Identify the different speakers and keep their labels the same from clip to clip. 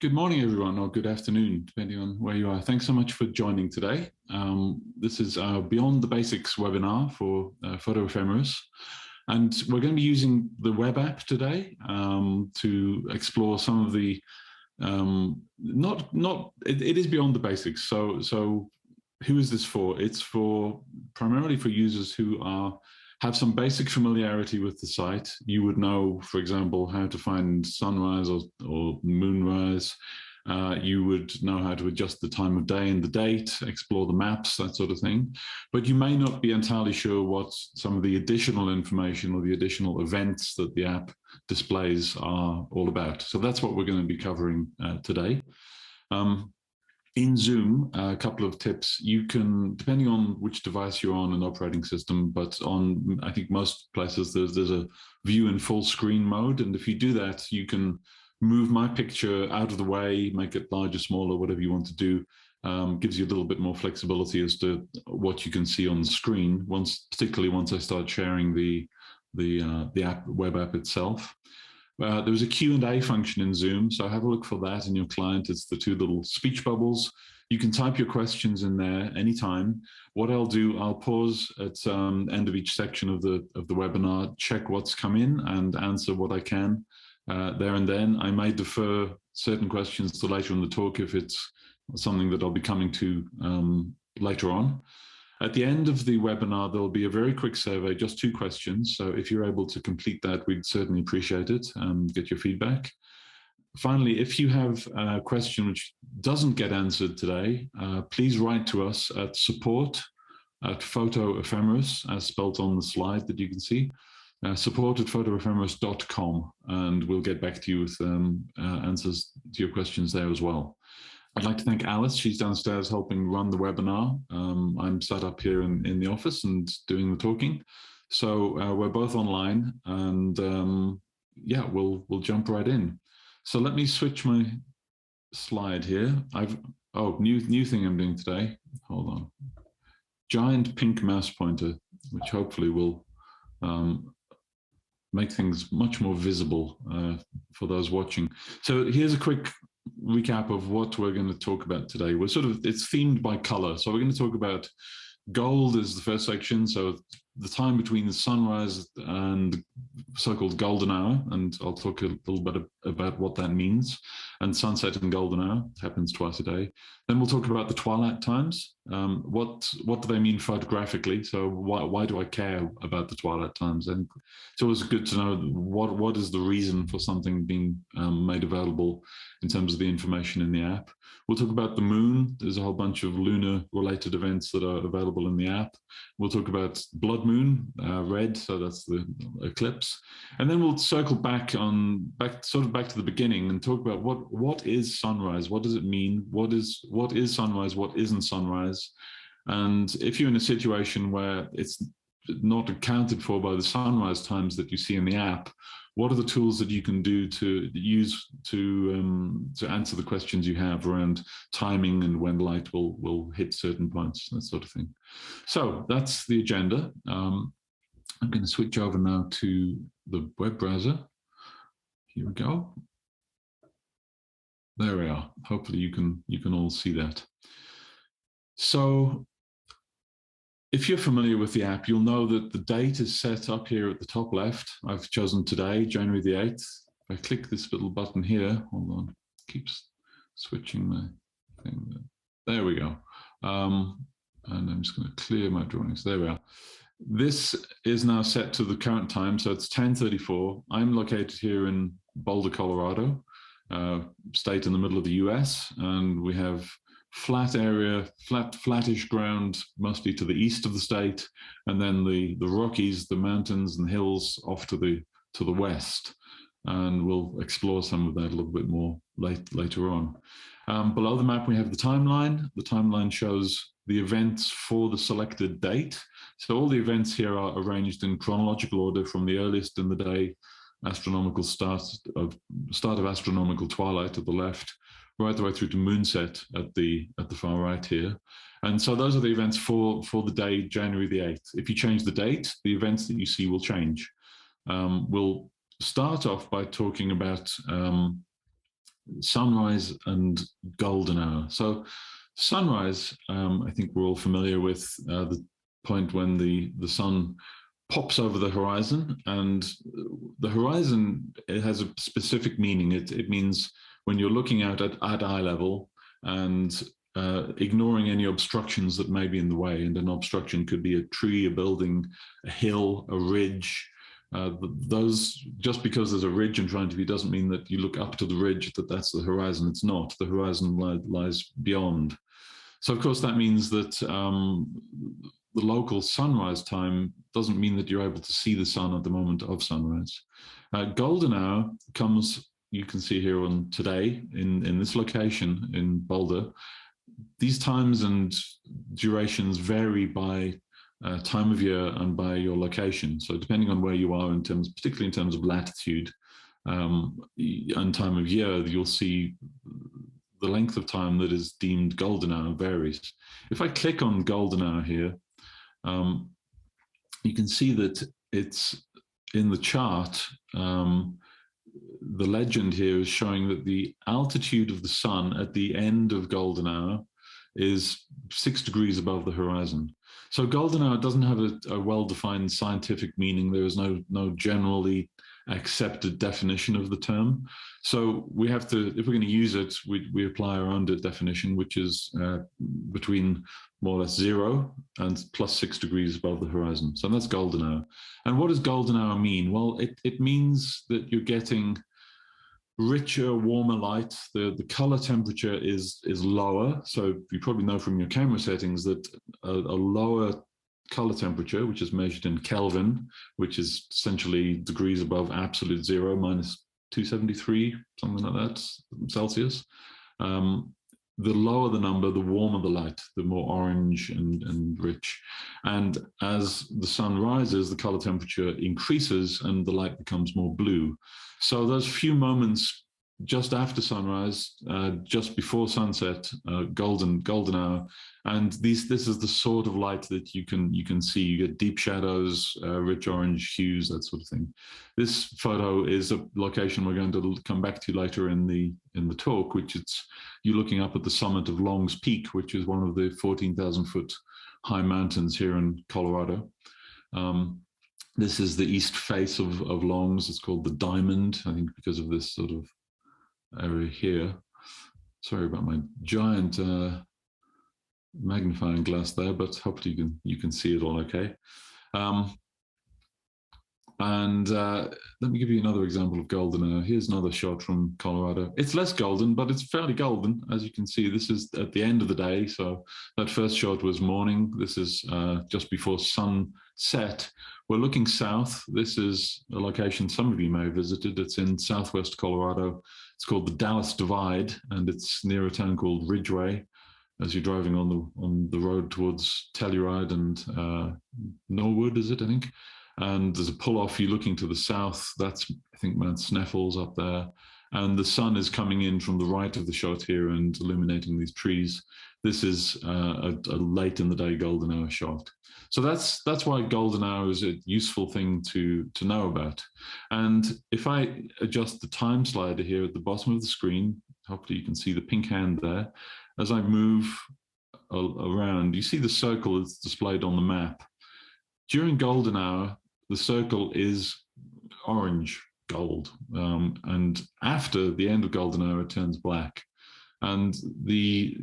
Speaker 1: Good morning, everyone, or good afternoon, depending on where you are. Thanks so much for joining today. This is our Beyond the Basics webinar for Photo Ephemeris. And we're going to be using the web app today to explore some of the, it is beyond the basics. So who is this for? It's primarily for users who have some basic familiarity with the site. You would know, for example, how to find sunrise or moonrise. You would know how to adjust the time of day and the date, explore the maps, that sort of thing. But you may not be entirely sure what some of the additional information or the additional events that the app displays are all about. So that's what we're going to be covering today. In Zoom, a couple of tips. You can, depending on which device you're on, an operating system, but on, I think most places, there's a view in full screen mode. And if you do that, you can move my picture out of the way, make it larger, smaller, whatever you want to do. Gives you a little bit more flexibility as to what you can see on the screen, particularly once I start sharing the web app itself. There was a Q&A function in Zoom, so have a look for that in your client. It's the two little speech bubbles. You can type your questions in there anytime. What I'll do, I'll pause at the end of each section of the webinar, check what's come in and answer what I can there and then. I may defer certain questions to later in the talk if it's something that I'll be coming to later on. At the end of the webinar, there'll be a very quick survey, just 2 questions. So if you're able to complete that, we'd certainly appreciate it and get your feedback. Finally, if you have a question which doesn't get answered today, please write to us at support@photoephemeris, as spelt on the slide that you can see, support@photoephemeris.com, and we'll get back to you with answers to your questions there as well. I'd like to thank Alice. She's downstairs helping run the webinar. I'm sat up here in the office and doing the talking. So we're both online, and yeah, we'll jump right in. So let me switch my slide here. New thing I'm doing today. Hold on. Giant pink mouse pointer, which hopefully will make things much more visible for those watching. So here's a quick recap of what we're going to talk about today. It's themed by color. So we're going to talk about gold as the first section. So the time between the sunrise and so-called golden hour. And I'll talk a little bit about what that means. And sunset and golden hour happens twice a day. Then we'll talk about the twilight times. What do they mean photographically? So why do I care about the twilight times? And it's always good to know what is the reason for something being made available in terms of the information in the app. We'll talk about the moon. There's a whole bunch of lunar related events that are available in the app. We'll talk about blood moon, red, so that's the eclipse. And then we'll circle back to the beginning and talk about what is sunrise? What does it mean? What is sunrise? What isn't sunrise? And if you're in a situation where it's not accounted for by the sunrise times that you see in the app, what are the tools that you can do to use to answer the questions you have around timing and when light will hit certain points, that sort of thing. So that's the agenda. I'm going to switch over now to the web browser. Here we go. There we are. Hopefully you can all see that. So if you're familiar with the app, you'll know that the date is set up here at the top left. I've chosen today, January the 8th. If I click this little button here, hold on, it keeps switching my thing. There we go. And I'm just going to clear my drawings. There we are. This is now set to the current time, so it's 10:34. I'm located here in Boulder, Colorado, state in the middle of the US, and we have flat area, flattish ground, mostly to the east of the state, and then the Rockies, the mountains and hills off to the west. And we'll explore some of that a little bit more later on. Below the map, we have the timeline. The timeline shows the events for the selected date. So all the events here are arranged in chronological order from the earliest in the day, astronomical start of astronomical twilight at the left, right the way through to moonset at the far right here. And so those are the events for the day, January the 8th. If you change the date, the events that you see will change. We'll start off by talking about sunrise and golden hour. So sunrise, I think we're all familiar with the point when the sun pops over the horizon, and the horizon, it has a specific meaning. It means when you're looking out at eye level and ignoring any obstructions that may be in the way. And an obstruction could be a tree, a building, a hill, a ridge. Those, just because there's a ridge in front of you doesn't mean that you look up to the ridge, that's the horizon. It's not. The horizon lies beyond. So of course that means that the local sunrise time doesn't mean that you're able to see the sun at the moment of sunrise. Golden hour comes, you can see here on today in this location in Boulder. These times and durations vary by time of year and by your location. So depending on where you are in terms, particularly in terms of latitude and time of year, you'll see the length of time that is deemed golden hour varies. If I click on golden hour here, you can see that it's in the chart. The legend here is showing that the altitude of the sun at the end of golden hour is 6 degrees above the horizon. So golden hour doesn't have a well-defined scientific meaning. There is no generally accepted definition of the term. So we have to, if we're going to use it, we apply our own definition, which is between more or less 0 and plus 6 degrees above the horizon. So that's golden hour. And what does golden hour mean? Well, it means that you're getting richer, warmer light. The color temperature is lower. So you probably know from your camera settings that a lower color temperature, which is measured in Kelvin, which is essentially degrees above absolute zero, minus 273, something like that, Celsius. The lower the number, the warmer the light, the more orange and rich. And as the sun rises, the color temperature increases and the light becomes more blue. So those few moments just after sunrise, just before sunset, golden hour, and this is the sort of light that you can see. You get deep shadows, rich orange hues, that sort of thing. This photo is a location we're going to come back to later in the talk, which it's you looking up at the summit of Long's Peak, which is one of the 14,000 foot high mountains here in Colorado. This is the east face of Long's. It's called the Diamond, I think, because of this sort of area here. Sorry about my giant magnifying glass there, but hopefully you can see it all okay. Let me give you another example of golden hour. Here's another shot from Colorado. It's less golden, but it's fairly golden. As you can see, this is at the end of the day. So that first shot was morning. This is just before sunset. We're looking south. This is a location some of you may have visited. It's in southwest Colorado. It's called the Dallas Divide, and it's near a town called Ridgway. As you're driving on the road towards Telluride and Norwood, is it, I think? And there's a pull-off. You're looking to the south. That's, I think, Mount Sneffels up there. And the sun is coming in from the right of the shot here and illuminating these trees. This is a late in the day golden hour shot. So that's why golden hour is a useful thing to know about. And if I adjust the time slider here at the bottom of the screen, hopefully you can see the pink hand there. As I move around, you see the circle is displayed on the map. During golden hour, the circle is orange gold, and after the end of golden hour, it turns black. And the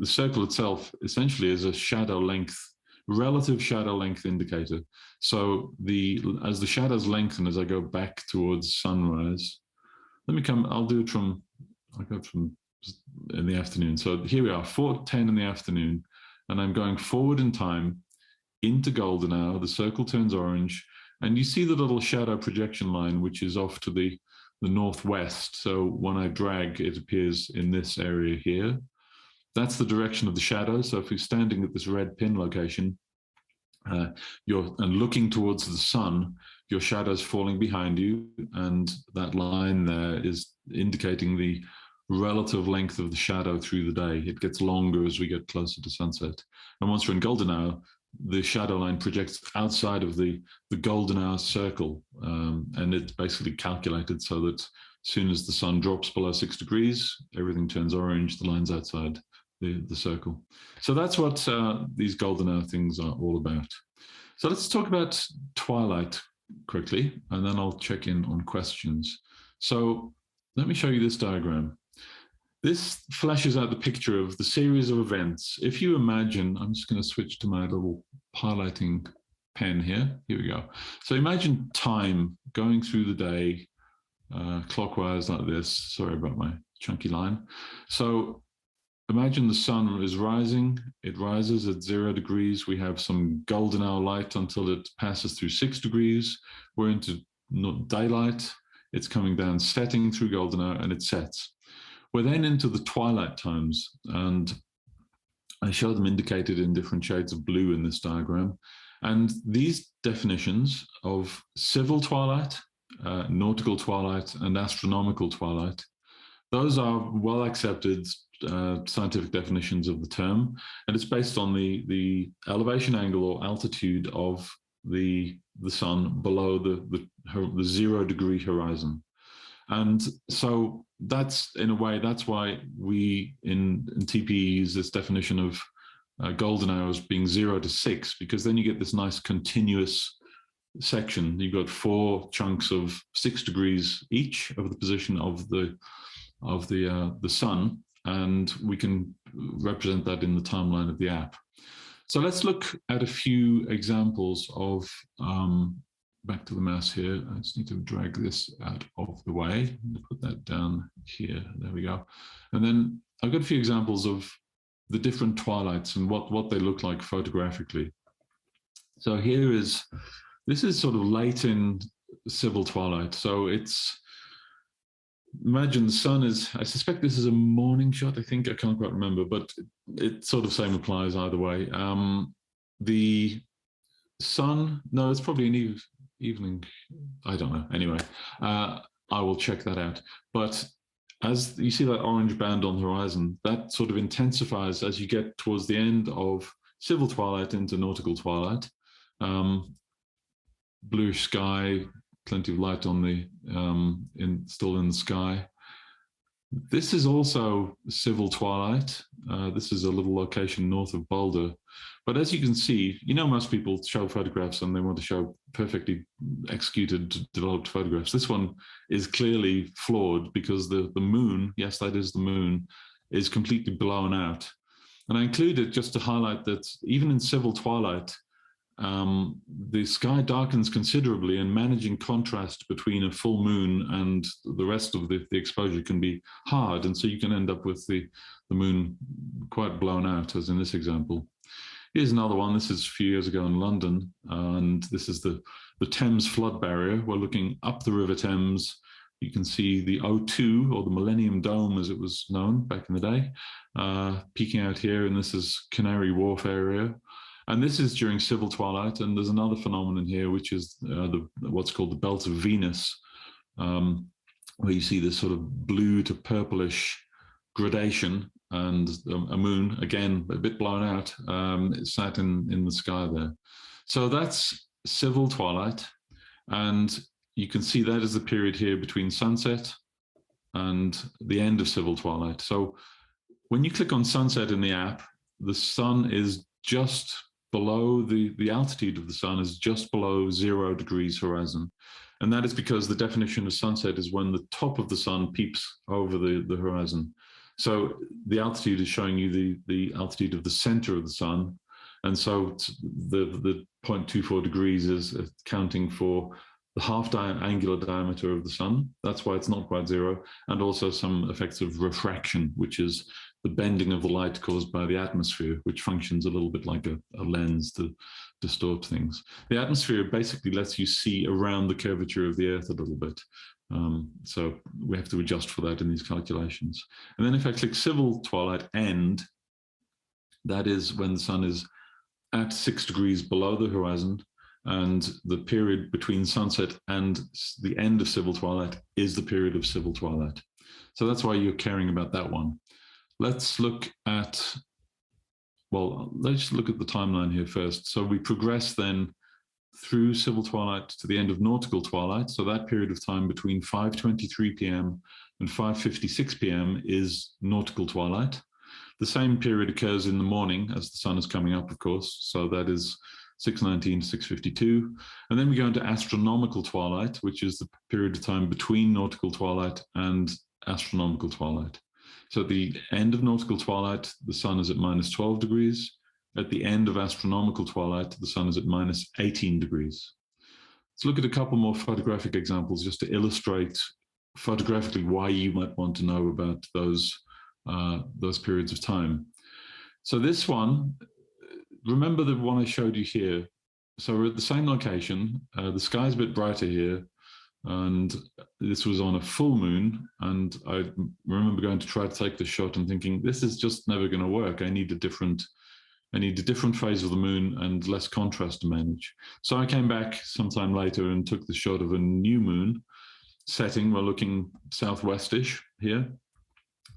Speaker 1: circle itself essentially is a shadow length, relative shadow length indicator. So as the shadows lengthen as I go back towards sunrise, I'll go from in the afternoon. So here we are, 4:10 in the afternoon, and I'm going forward in time into golden hour. The circle turns orange, and you see the little shadow projection line, which is off to the northwest. So when I drag, it appears in this area here. That's the direction of the shadow. So if you're standing at this red pin location, and looking towards the sun, your shadow's falling behind you, and that line there is indicating the relative length of the shadow through the day. It gets longer as we get closer to sunset. And once we're in golden hour, the shadow line projects outside of the golden hour circle, and it's basically calculated so that as soon as the sun drops below 6 degrees, everything turns orange, the line's outside the circle. So that's what these golden hour things are all about. So let's talk about twilight quickly, and then I'll check in on questions. So let me show you this diagram. This flashes out the picture of the series of events. If you imagine, I'm just going to switch to my little highlighting pen here. Here we go. So imagine time going through the day, clockwise like this. Sorry about my chunky line. So imagine the sun is rising. It rises at 0 degrees. We have some golden hour light until it passes through 6 degrees. We're into daylight. It's coming down, setting through golden hour, and it sets. We're then into the twilight times, and I show them indicated in different shades of blue in this diagram. And these definitions of civil twilight, nautical twilight, and astronomical twilight, those are well accepted scientific definitions of the term, and it's based on the elevation angle or altitude of the sun below the 0 degree horizon. And so that's, in a way, that's why we in TPE use this definition of golden hours being 0 to 6, because then you get this nice continuous section. You've got 4 chunks of 6 degrees each of the position of the sun, and we can represent that in the timeline of the app. So let's look at a few examples of, back to the mouse here. I just need to drag this out of the way and put that down here. There we go. And then I've got a few examples of the different twilights and what they look like photographically. So this is sort of late in civil twilight. So imagine the sun is, I suspect this is a morning shot. I can't quite remember, but it sort of same applies either way. The sun, no, it's probably an evening. I don't know. Anyway, I will check that out. But as you see that orange band on the horizon, that sort of intensifies as you get towards the end of civil twilight into nautical twilight. Bluish sky, plenty of light on the still in the sky. This is also civil twilight. This is a little location north of Boulder. But as you can see, most people show photographs and they want to show perfectly executed, developed photographs. This one is clearly flawed because the moon, yes, that is the moon, is completely blown out. And I include it just to highlight that even in civil twilight, the sky darkens considerably, and managing contrast between a full moon and the rest of the exposure can be hard. And so you can end up with the moon quite blown out, as in this example. Here's another one. This is a few years ago in London, and this is the Thames flood barrier. We're looking up the River Thames. You can see the O2, or the Millennium Dome as it was known back in the day, peeking out here, and this is Canary Wharf area. And this is during civil twilight, and there's another phenomenon here, which is what's called the Belt of Venus, where you see this sort of blue to purplish gradation, and a moon, again, a bit blown out, sat in the sky there. So that's civil twilight, and you can see that is the period here between sunset and the end of civil twilight. So when you click on sunset in the app, the sun is just below, the altitude of the sun is just below 0 degrees horizon. And that is because the definition of sunset is when the top of the sun peeps over the horizon. So the altitude is showing you the altitude of the center of the sun. And so the 0.24 degrees is accounting for the half angular diameter of the sun. That's why it's not quite 0. And also some effects of refraction, which is the bending of the light caused by the atmosphere, which functions a little bit like a lens to distort things. The atmosphere basically lets you see around the curvature of the Earth a little bit. So we have to adjust for that in these calculations. And then if I click civil twilight end, that is when the sun is at 6 degrees below the horizon, and the period between sunset and the end of civil twilight is the period of civil twilight. So that's why you're caring about that one. Let's look at well, let's look at the timeline here first. So we progress then through civil twilight to the end of nautical twilight. So that period of time between 5:23 p.m. and 5:56 p.m. is nautical twilight. The same period occurs in the morning as the sun is coming up, of course. So that is 6:19 to 6:52. And then we go into astronomical twilight, which is the period of time between nautical twilight and astronomical twilight. So at the end of nautical twilight, the sun is at -12 degrees. At the end of astronomical twilight, the sun is at -18 degrees. Let's look at a couple more photographic examples just to illustrate photographically why you might want to know about those periods of time. So this one, remember the one I showed you here. So we're at the same location. The sky's a bit brighter here, and this was on a full moon. And I remember going to try to take the shot and thinking, this is just never going to work. I need a different phase of the moon and less contrast to manage. So I came back sometime later and took the shot of a new moon setting. We're looking southwestish here.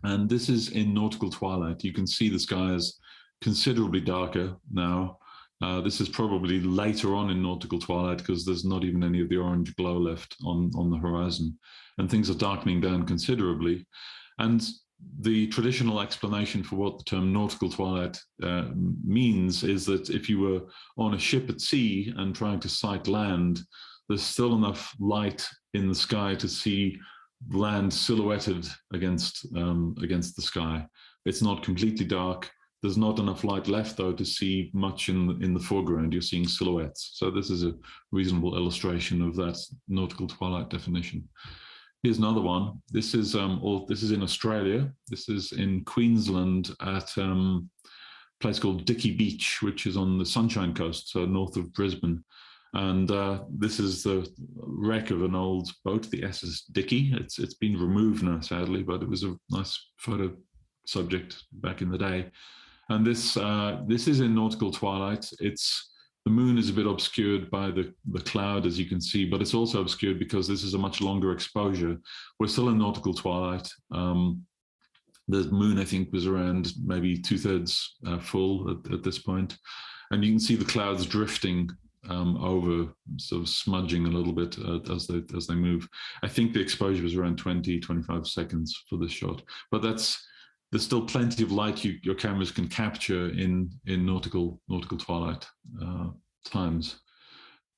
Speaker 1: And this is in nautical twilight. You can see the sky is considerably darker now. This is probably later on in nautical twilight because there's not even any of the orange glow left on the horizon. And things are darkening down considerably. And the traditional explanation for what the term nautical twilight means is that if you were on a ship at sea and trying to sight land, there's still enough light in the sky to see land silhouetted against the sky. It's not completely dark. There's not enough light left, though, to see much in the foreground. You're seeing silhouettes. So this is a reasonable illustration of that nautical twilight definition. Here's another one. This is in Australia. This is in Queensland at a place called Dickey Beach, which is on the Sunshine Coast, so north of Brisbane. And this is the wreck of an old boat, the SS Dickey. It's been removed now, sadly, but it was a nice photo subject back in the day. And this is in nautical twilight. The moon is a bit obscured by the cloud, as you can see, but it's also obscured because this is a much longer exposure. We're still in nautical twilight. The moon, I think, was around maybe 2/3 full at this point. And you can see the clouds drifting over, sort of smudging a little bit as they move. I think the exposure was around 20-25 seconds for this shot, but there's still plenty of light your cameras can capture in nautical twilight times.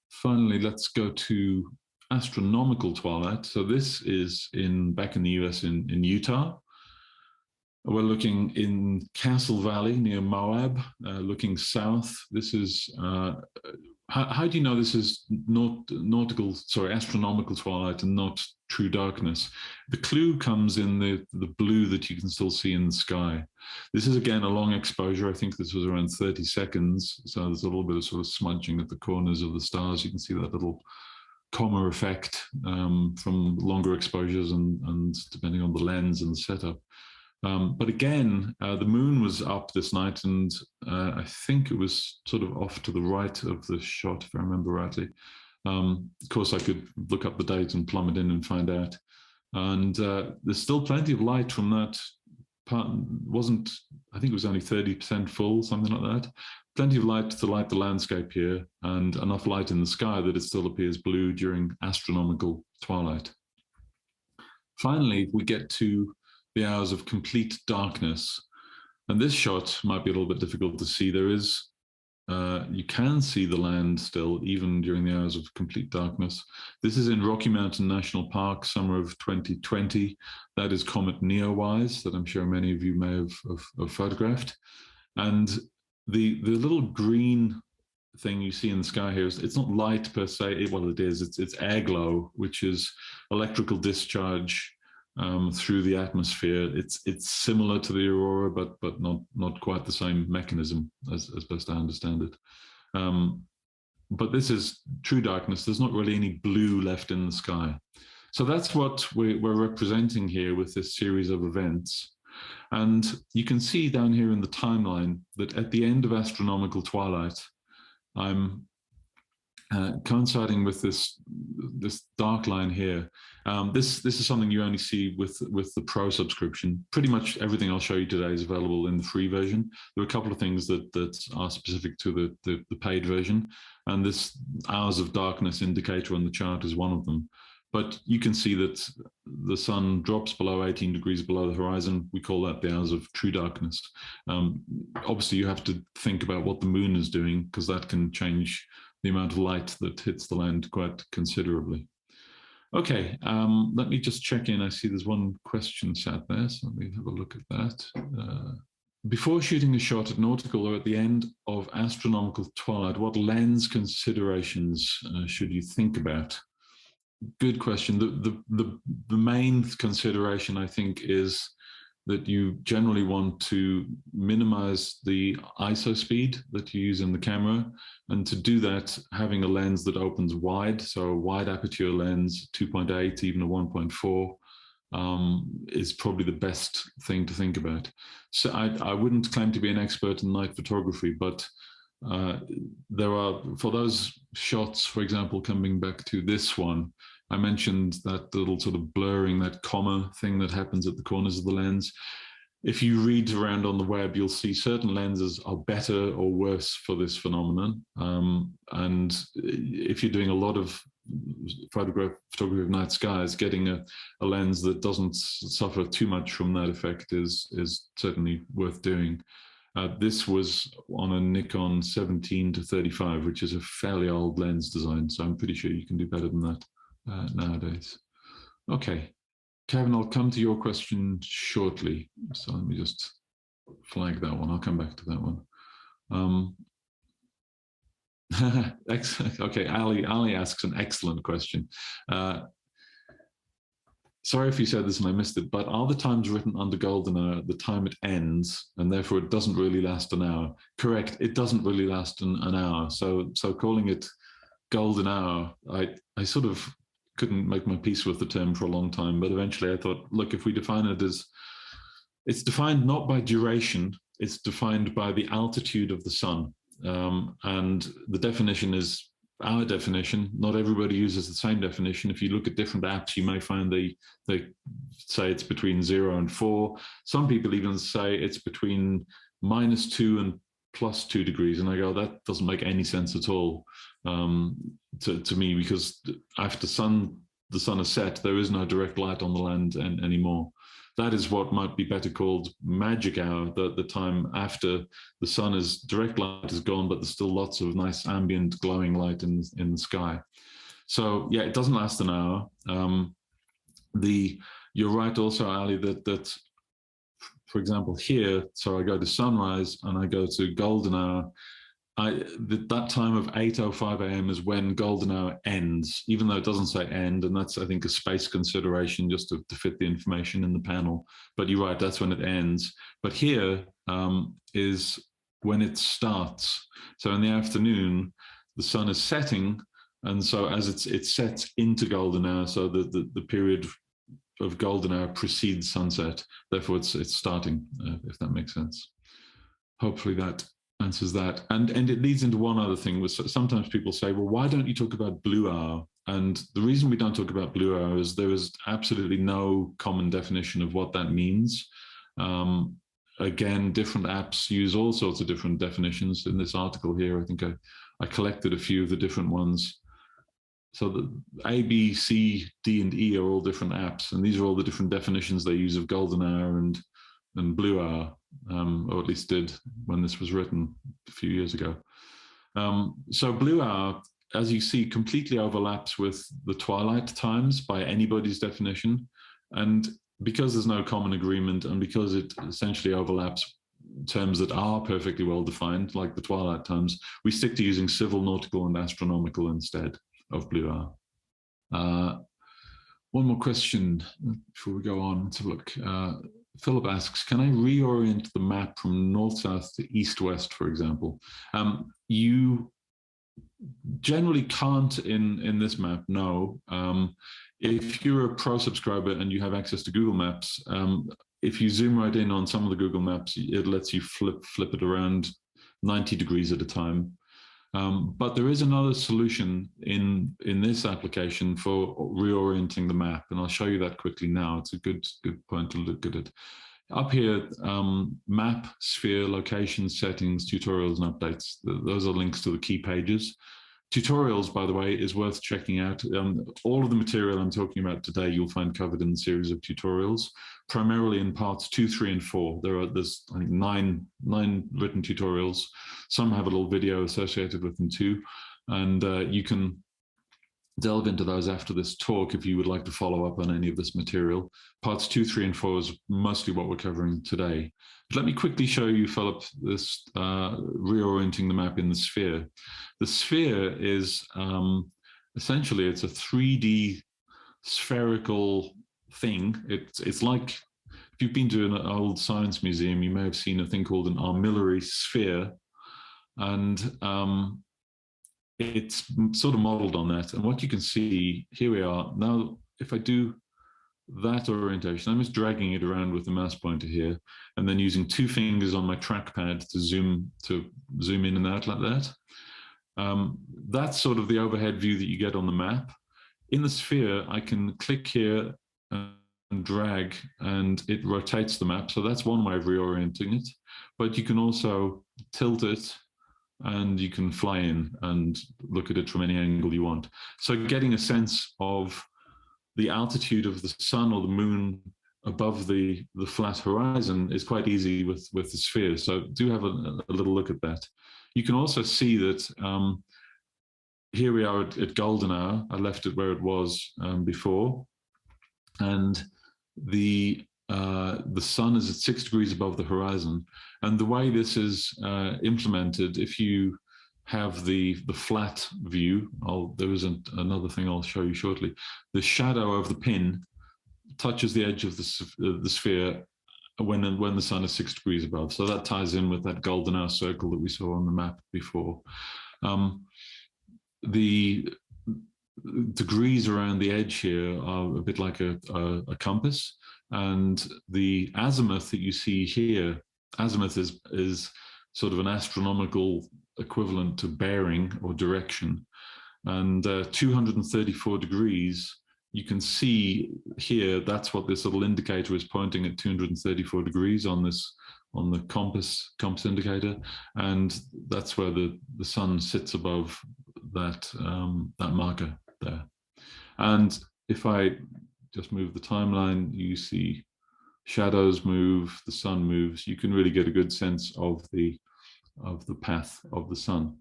Speaker 1: Finally, let's go to astronomical twilight. So this is back in the US in Utah. We're looking in Castle Valley near Moab, looking south. This is how do you know this is astronomical twilight and not true darkness? The clue comes in the blue that you can still see in the sky. This is, again, a long exposure. I think this was around 30 seconds. So there's a little bit of sort of smudging at the corners of the stars. You can see that little comma effect from longer exposures and depending on the lens and the setup. But again, the moon was up this night, and I think it was sort of off to the right of the shot, if I remember rightly. Of course, I could look up the date and plumb it in and find out. And there's still plenty of light from that part. I think it was only 30% full, something like that. Plenty of light to light the landscape here, and enough light in the sky that it still appears blue during astronomical twilight. Finally, we get to the hours of complete darkness. And this shot might be a little bit difficult to see. You can see the land still, even during the hours of complete darkness. This is in Rocky Mountain National Park, summer of 2020. That is Comet Neowise, that I'm sure many of you may have photographed. And the little green thing you see in the sky here it's not light per se. Well, it is. It's air glow, which is electrical discharge through the atmosphere. It's similar to the aurora, but not quite the same mechanism as best I understand it. But this is true darkness. There's not really any blue left in the sky. So that's what we're representing here with this series of events. And you can see down here in the timeline that at the end of astronomical twilight, I'm coinciding with this dark line here. This is something you only see with the Pro subscription. Pretty much everything I'll show you today is available in the free version. There are a couple of things that are specific to the paid version, and this hours of darkness indicator on the chart is one of them. But you can see that the sun drops below 18 degrees below the horizon. We call that the hours of true darkness. Obviously, you have to think about what the moon is doing, because that can change the amount of light that hits the land quite considerably. Okay, let me just check in. I see there's one question sat there, so let me have a look at that. Before shooting a shot at nautical or at the end of astronomical twilight, what lens considerations should you think about? Good question. The main consideration, I think, is that you generally want to minimize the ISO speed that you use in the camera. And to do that, having a lens that opens wide, so a wide aperture lens, 2.8, even a 1.4, is probably the best thing to think about. So I wouldn't claim to be an expert in night photography, but there are, for those shots, for example, coming back to this one, I mentioned that little sort of blurring, that comma thing that happens at the corners of the lens. If you read around on the web, you'll see certain lenses are better or worse for this phenomenon. And if you're doing a lot of photography of night skies, getting a lens that doesn't suffer too much from that effect is certainly worth doing. This was on a Nikon 17-35, which is a fairly old lens design, so I'm pretty sure you can do better than that nowadays. Okay, Kevin, I'll come to your question shortly. So let me just flag that one. I'll come back to that one. Okay, Ali asks an excellent question. Sorry if you said this and I missed it, but are the times written under golden hour the time it ends, and therefore it doesn't really last an hour? Correct, it doesn't really last an hour. So calling it golden hour, I sort of couldn't make my peace with the term for a long time, but eventually I thought, look, if we define it as, it's defined not by duration, it's defined by the altitude of the sun. And the definition is our definition. Not everybody uses the same definition. If you look at different apps, you may find they say it's between 0 and 4. Some people even say it's between -2 and +2 degrees. And I go, that doesn't make any sense at all to me, because after the sun has set, there is no direct light on the land anymore. That is what might be better called magic hour, the time after the sun is, direct light is gone, but there's still lots of nice ambient glowing light in the sky. So yeah, it doesn't last an hour. You're right also, Ali, that for example here, so I go to sunrise and I go to golden hour, that time of 8:05 a.m. is when golden hour ends, even though it doesn't say end, and that's, I think, a space consideration just to fit the information in the panel. But you're right, that's when it ends. But here is when it starts. So in the afternoon, the sun is setting, and so as it sets into golden hour, so the period of golden hour precedes sunset. Therefore, it's starting, if that makes sense. Hopefully that answers that. And it leads into one other thing, was sometimes people say, well, why don't you talk about blue hour? And the reason we don't talk about blue hour is there is absolutely no common definition of what that means. Again, different apps use all sorts of different definitions. In this article here, I think I collected a few of the different ones. So the A, B, C, D, and E are all different apps, and these are all the different definitions they use of golden hour and blue hour, or at least did when this was written a few years ago. So blue hour, as you see, completely overlaps with the twilight times by anybody's definition. And because there's no common agreement, and because it essentially overlaps terms that are perfectly well defined, like the twilight times, we stick to using civil, nautical, and astronomical instead of blue hour. One more question before we go on. Let's have a look. Philip asks, can I reorient the map from north-south to east-west, for example? You generally can't in this map, no. If you're a pro subscriber and you have access to Google Maps, if you zoom right in on some of the Google Maps, it lets you flip it around 90 degrees at a time. But there is another solution in this application for reorienting the map, and I'll show you that quickly now. It's a good point to look at it. Up here, map, sphere, location, settings, tutorials, and updates. Those are links to the key pages. Tutorials, by the way, is worth checking out. All of the material I'm talking about today, you'll find covered in the series of tutorials, primarily in parts 2, 3, and 4. There's I think nine written tutorials. Some have a little video associated with them too, and you can delve into those after this talk if you would like to follow up on any of this material. Parts 2, 3, and 4 is mostly what we're covering today. But let me quickly show you, Philip, this reorienting the map in the sphere. The sphere is essentially, it's a 3D spherical thing. It's like, if you've been to an old science museum, you may have seen a thing called an armillary sphere, and it's sort of modeled on that. And what you can see, here we are. Now, if I do that orientation, I'm just dragging it around with the mouse pointer here, and then using 2 fingers on my trackpad to zoom in and out like that. That's sort of the overhead view that you get on the map. In the sphere, I can click here and drag, and it rotates the map. So that's one way of reorienting it. But you can also tilt it, and you can fly in and look at it from any angle you want. So getting a sense of the altitude of the sun or the moon above the flat horizon is quite easy with the sphere. So do have a little look at that. You can also see that here we are at golden hour. I left it where it was before. And the sun is at 6 degrees above the horizon. And the way this is implemented, if you have the flat view, there is another thing I'll show you shortly. The shadow of the pin touches the edge of the sphere when the sun is 6 degrees above. So that ties in with that golden hour circle that we saw on the map before. The degrees around the edge here are a bit like a compass. And the azimuth that you see here, azimuth is sort of an astronomical equivalent to bearing or direction. And 234 degrees, you can see here, that's what this little indicator is pointing at, 234 degrees on the compass indicator. And that's where the sun sits above that marker there. And if I just move the timeline, you see shadows move, the sun moves. You can really get a good sense of the path of the sun.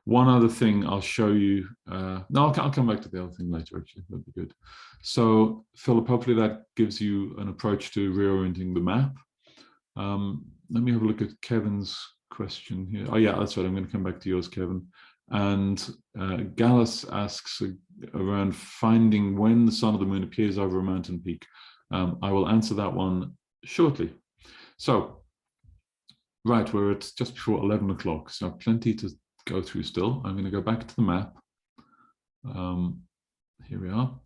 Speaker 1: One other thing I'll show you. No, I'll come back to the other thing later, actually. That'd be good. So, Philip, hopefully that gives you an approach to reorienting the map. Let me have a look at Kevin's question here. Oh, yeah, that's right. I'm going to come back to yours, Kevin. And Gallus asks around finding when the sun or the moon appears over a mountain peak. I will answer that one shortly. So, right, we're at just before 11 o'clock, so plenty to go through still. I'm going to go back to the map. Here we are.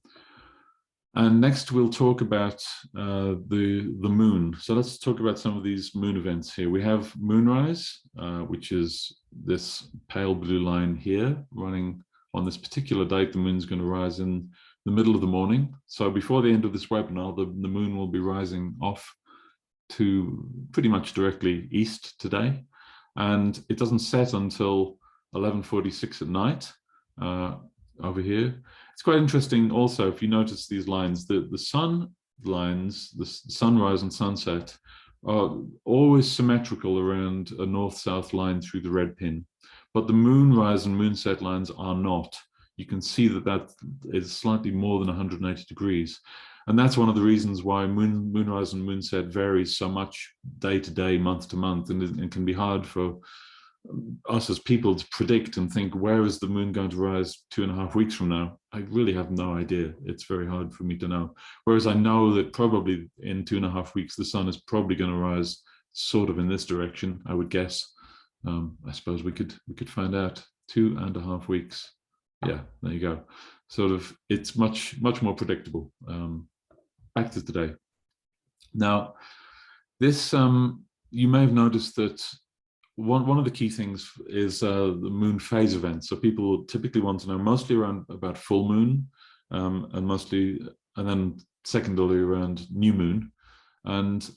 Speaker 1: And next we'll talk about the moon. So let's talk about some of these moon events here. We have moonrise, which is this pale blue line here running on this particular date. The moon's going to rise in the middle of the morning. So before the end of this webinar, the moon will be rising off to pretty much directly east today. And it doesn't set until 11:46 at night over here. It's quite interesting also, if you notice these lines, the sun lines, the sunrise and sunset, are always symmetrical around a north-south line through the red pin. But the moonrise and moonset lines are not. You can see that is slightly more than 180 degrees. And that's one of the reasons why moonrise and moonset varies so much day to day, month to month, and it can be hard for us as people to predict and think, where is the moon going to rise 2.5 weeks from now? I really have no idea. It's very hard for me to know. Whereas I know that probably in 2.5 weeks, the sun is probably going to rise sort of in this direction, I would guess. I suppose we could find out. 2.5 weeks. Yeah, there you go. Sort of, it's much more predictable. Back to today. Now, this, you may have noticed that one of the key things is the moon phase events. So people typically want to know mostly around about full moon, and then secondarily around new moon. And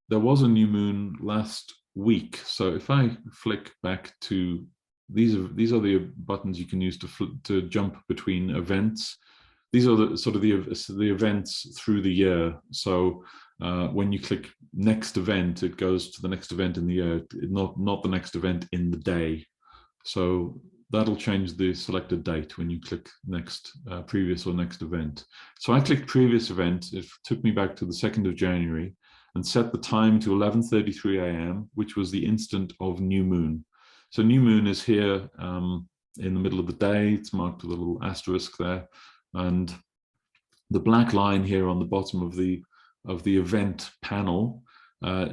Speaker 1: there was a new moon last week. So if I flick back to these are the buttons you can use to jump between events. These are the sort of the events through the year. So when you click next event, it goes to the next event in the year, not the next event in the day. So that'll change the selected date when you click next, previous or next event. So I clicked previous event. It took me back to the 2nd of January and set the time to 11:33 a.m., which was the instant of new moon. So new moon is here in the middle of the day. It's marked with a little asterisk there. And the black line here on the bottom of the event panel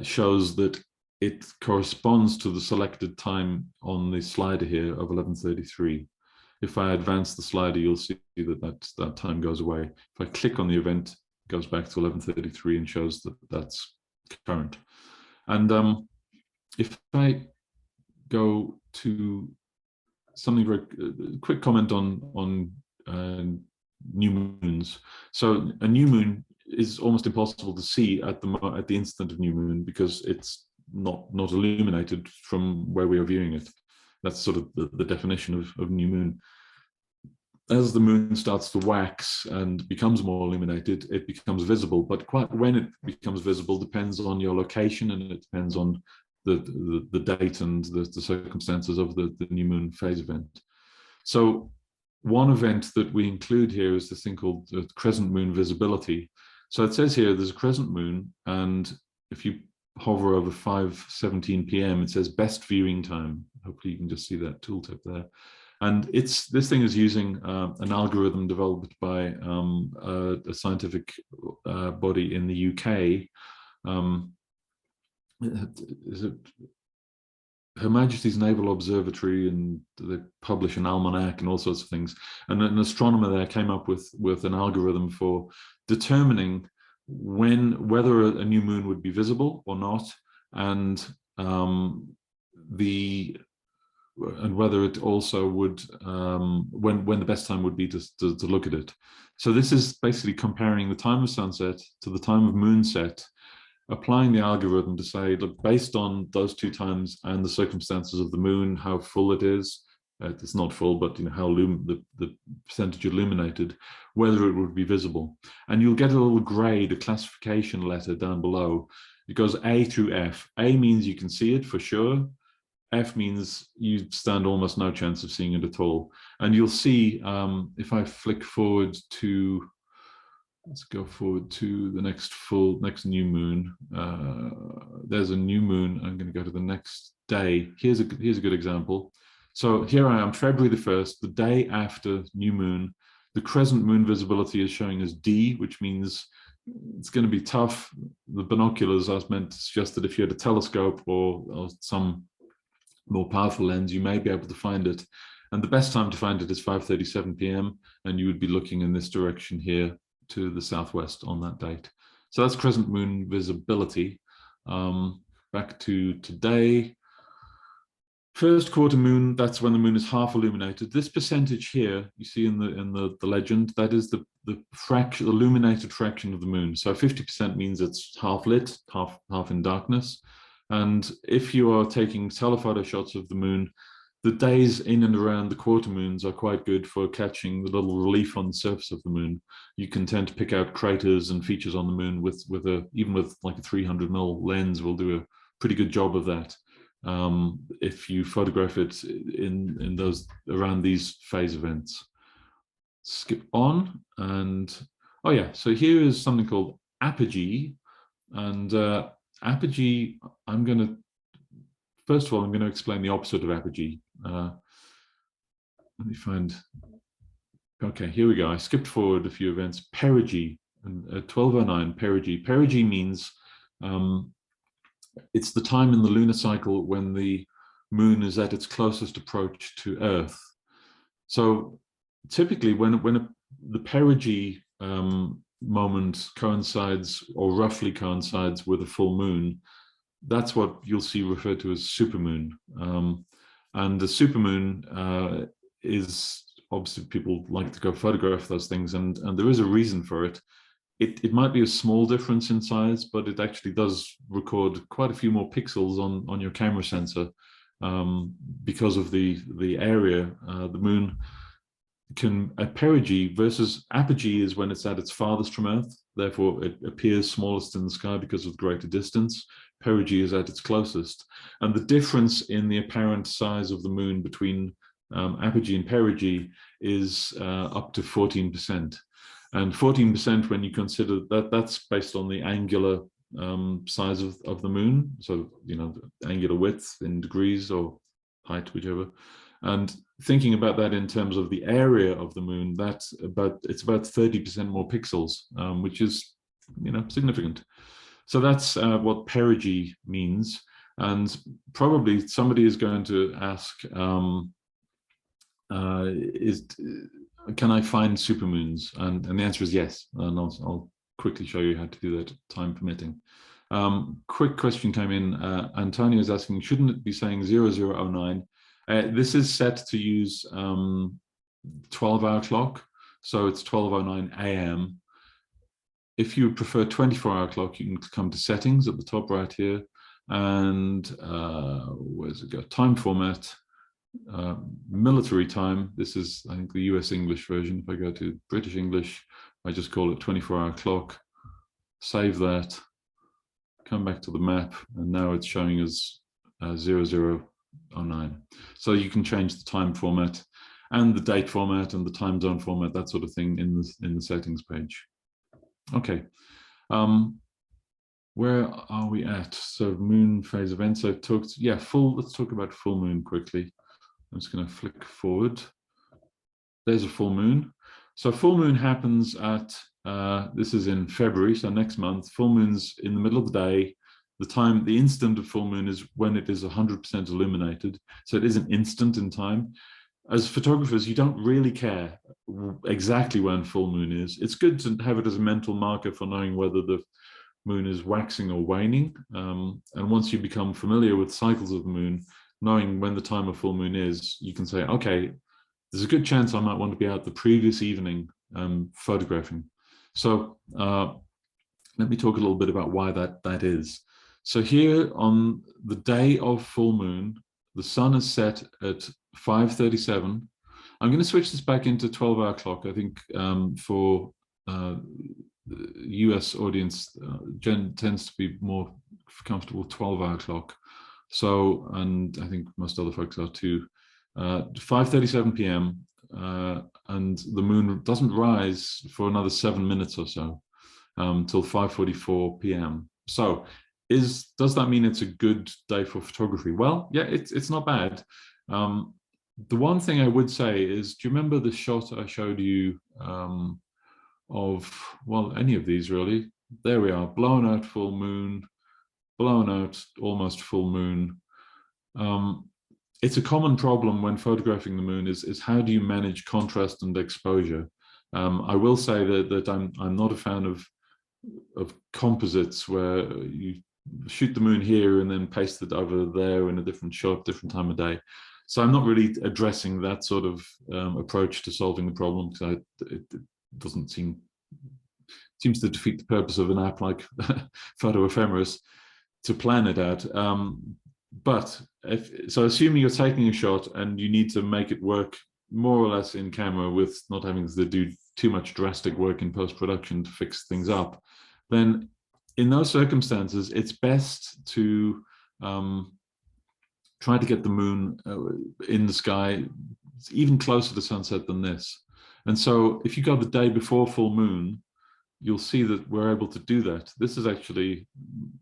Speaker 1: shows that it corresponds to the selected time on the slider here of 11:33. If I advance the slider, you'll see that time goes away. If I click on the event, it goes back to 11:33 and shows that that's current. And if I go to something very quick comment on new moons. So a new moon is almost impossible to see at the instant of new moon because it's not illuminated from where we are viewing it. That's sort of the definition of new moon. As the moon starts to wax and becomes more illuminated, it becomes visible. But quite when it becomes visible depends on your location, and it depends on the date and the circumstances of the new moon phase event. So one event that we include here is this thing called the crescent moon visibility. So it says here there's a crescent moon, and if you hover over 5:17 p.m., it says best viewing time. Hopefully you can just see that tooltip there. And this thing is using an algorithm developed by a scientific body in the UK. Is it Her Majesty's Naval Observatory, and they publish an almanac and all sorts of things. And an astronomer there came up with an algorithm for determining whether a new moon would be visible or not, and whether it also would when the best time would be to look at it. So this is basically comparing the time of sunset to the time of moonset, applying the algorithm to say, look, based on those two times and the circumstances of the moon, how full it is, it's not full, but how the percentage illuminated, whether it would be visible. And you'll get a little grade, a classification letter down below. It goes A through F. A means you can see it for sure. F means you stand almost no chance of seeing it at all. And you'll see, if I flick forward to, let's go forward to the next new moon. There's a new moon. I'm going to go to the next day. Here's a good example. So here I am, February the 1st, the day after new moon. The crescent moon visibility is showing as D, which means it's going to be tough. The binoculars I was meant to suggest that if you had a telescope or some more powerful lens, you may be able to find it. And the best time to find it is 5:37 p.m. And you would be looking in this direction here to the southwest on that date. So that's crescent moon visibility. Back to today. First quarter moon, that's when the moon is half illuminated. This percentage here, you see in the legend, that is the illuminated fraction of the moon. So 50% means it's half lit, half in darkness. And if you are taking telephoto shots of the moon, the days in and around the quarter moons are quite good for catching the little relief on the surface of the moon. You can tend to pick out craters and features on the moon even with like a 300mm lens will do a pretty good job of that. If you photograph it in those around these phase events. Skip on, and oh yeah, so here is something called Apogee, and Apogee, first of all, I'm going to explain the opposite of Apogee. Let me find, okay, here we go. I skipped forward a few events. Perigee, and 1209, Perigee. Perigee means it's the time in the lunar cycle when the moon is at its closest approach to Earth. So typically when the perigee moment coincides or roughly coincides with a full moon, that's what you'll see referred to as supermoon. And the supermoon is obviously, people like to go photograph those things, and there is a reason for it. It might be a small difference in size, but it actually does record quite a few more pixels on your camera sensor, because of the area. The moon can, at perigee versus apogee, is when it's at its farthest from Earth. Therefore, it appears smallest in the sky because of greater distance. Perigee is at its closest. And the difference in the apparent size of the moon between apogee and perigee is up to 14%. And 14%, when you consider that, that's based on the angular size of the moon. So, you know, the angular width in degrees or height, whichever. And thinking about that in terms of the area of the moon, it's about 30% more pixels, which is, you know, significant. So that's what perigee means. And probably somebody is going to ask, can I find supermoons? And the answer is yes. And I'll quickly show you how to do that, time permitting. Quick question came in. Antonio is asking, shouldn't it be saying 0009? This is set to use 12-hour clock. So it's 12:09 a.m. If you prefer 24-hour clock, you can come to settings at the top right here. And where's it go? Time format. Military time. This is, I think, the US English version. If I go to British English, I just call it 24-hour clock, save that, come back to the map, and now it's showing us 0009. So you can change the time format and the date format and the time zone format, that sort of thing, in the settings page. Okay. Where are we at? So moon phase events. I've talked, yeah, let's talk about full moon quickly. I'm just going to flick forward. There's a full moon. So full moon happens at, this is in February, so next month. Full moon's in the middle of the day. The instant of full moon is when it is 100% illuminated. So it is an instant in time. As photographers, you don't really care exactly when full moon is. It's good to have it as a mental marker for knowing whether the moon is waxing or waning. And once you become familiar with cycles of the moon, knowing when the time of full moon is, you can say, okay, there's a good chance I might want to be out the previous evening photographing. So let me talk a little bit about why that is. So here on the day of full moon, the sun is set at 5:37. I'm going to switch this back into 12-hour clock. I think for the US audience, tends to be more comfortable 12-hour clock. So, and I think most other folks are too. 5:37 p.m. And the moon doesn't rise for another 7 minutes or so, till 5:44 p.m. So, does that mean it's a good day for photography? Well, yeah, it's not bad. The one thing I would say is, do you remember the shot I showed you of, well, any of these really? There we are, blown out full moon, blown out almost full moon. It's a common problem when photographing the moon is how do you manage contrast and exposure? I will say that I'm not a fan of composites where you shoot the moon here and then paste it over there in a different shot, different time of day. So I'm not really addressing that sort of approach to solving the problem, because it doesn't seems to defeat the purpose of an app like Photo Ephemeris to plan it out. But so assuming you're taking a shot and you need to make it work more or less in camera with not having to do too much drastic work in post-production to fix things up, then in those circumstances, it's best to try to get the moon in the sky even closer to sunset than this. And so if you go the day before full moon, you'll see that we're able to do that. This is actually,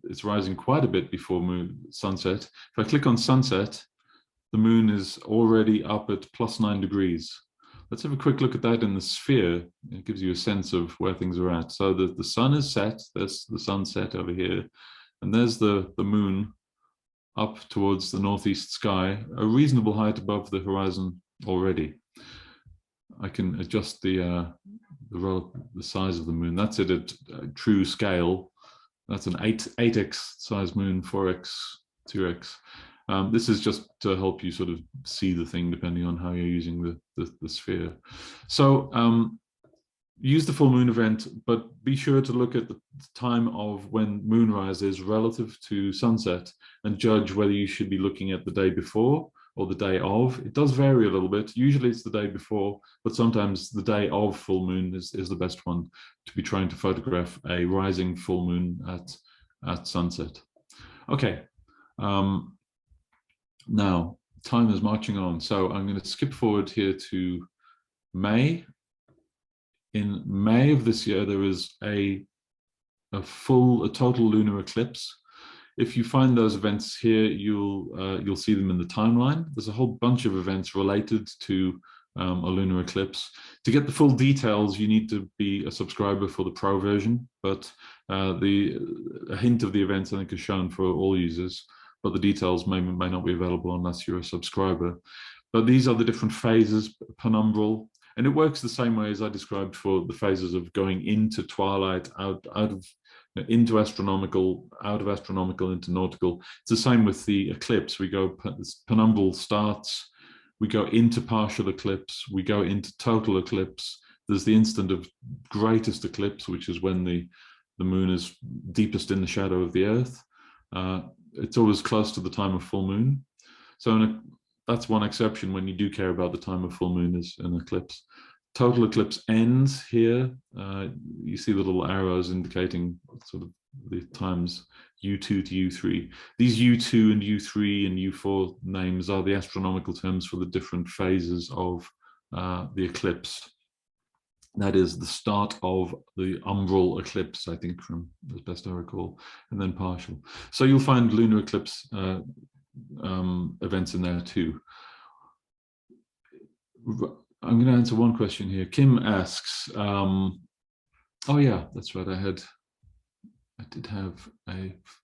Speaker 1: it's rising quite a bit before sunset. If I click on sunset, the moon is already up at +9 degrees. Let's have a quick look at that in the sphere. It gives you a sense of where things are at. So the sun is set, there's the sunset over here, and there's the moon up towards the northeast sky, a reasonable height above the horizon already. I can adjust the size of the moon. That's at a true scale. That's an 8x size moon, 4x, 2x. This is just to help you sort of see the thing depending on how you're using the sphere. So use the full moon event, but be sure to look at the time of when moonrise is relative to sunset and judge whether you should be looking at the day before or the day of. It does vary a little bit. Usually it's the day before, but sometimes the day of full moon is the best one to be trying to photograph a rising full moon at sunset. Okay. Now, time is marching on. So I'm going to skip forward here to May. In May of this year, there is a total lunar eclipse. If you find those events here, you'll see them in the timeline. There's a whole bunch of events related to a lunar eclipse. To get the full details, you need to be a subscriber for the Pro version, but a hint of the events I think is shown for all users, but the details may not be available unless you're a subscriber. But these are the different phases, penumbral, and it works the same way as I described for the phases of going into twilight, into astronomical, out of astronomical into nautical. It's the same with the eclipse. We go, penumbral starts, we go into partial eclipse, we go into total eclipse. There's the instant of greatest eclipse, which is when the moon is deepest in the shadow of the Earth. It's always close to the time of full moon. So that's one exception when you do care about the time of full moon is an eclipse. Total eclipse ends here. You see the little arrows indicating sort of the times U2 to U3. These U2 and U3 and U4 names are the astronomical terms for the different phases of the eclipse. That is the start of the umbral eclipse, I think, from as best I recall, and then partial. So you'll find lunar eclipse events in there too. I'm going to answer one question here. Kim asks, oh yeah, that's right. I did have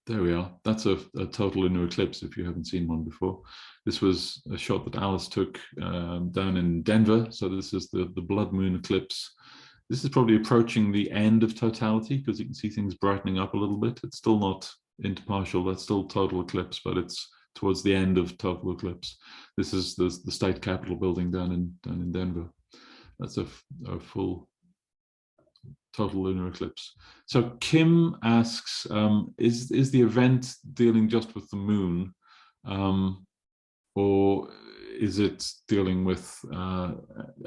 Speaker 1: there we are. That's a total lunar eclipse if you haven't seen one before. This was a shot that Alice took down in Denver. So this is the blood moon eclipse. This is probably approaching the end of totality because you can see things brightening up a little bit. It's still not into partial, that's still total eclipse, but it's towards the end of total eclipse. This is the state capitol building down in Denver. That's a full total lunar eclipse. So Kim asks, is the event dealing just with the moon, or is it dealing with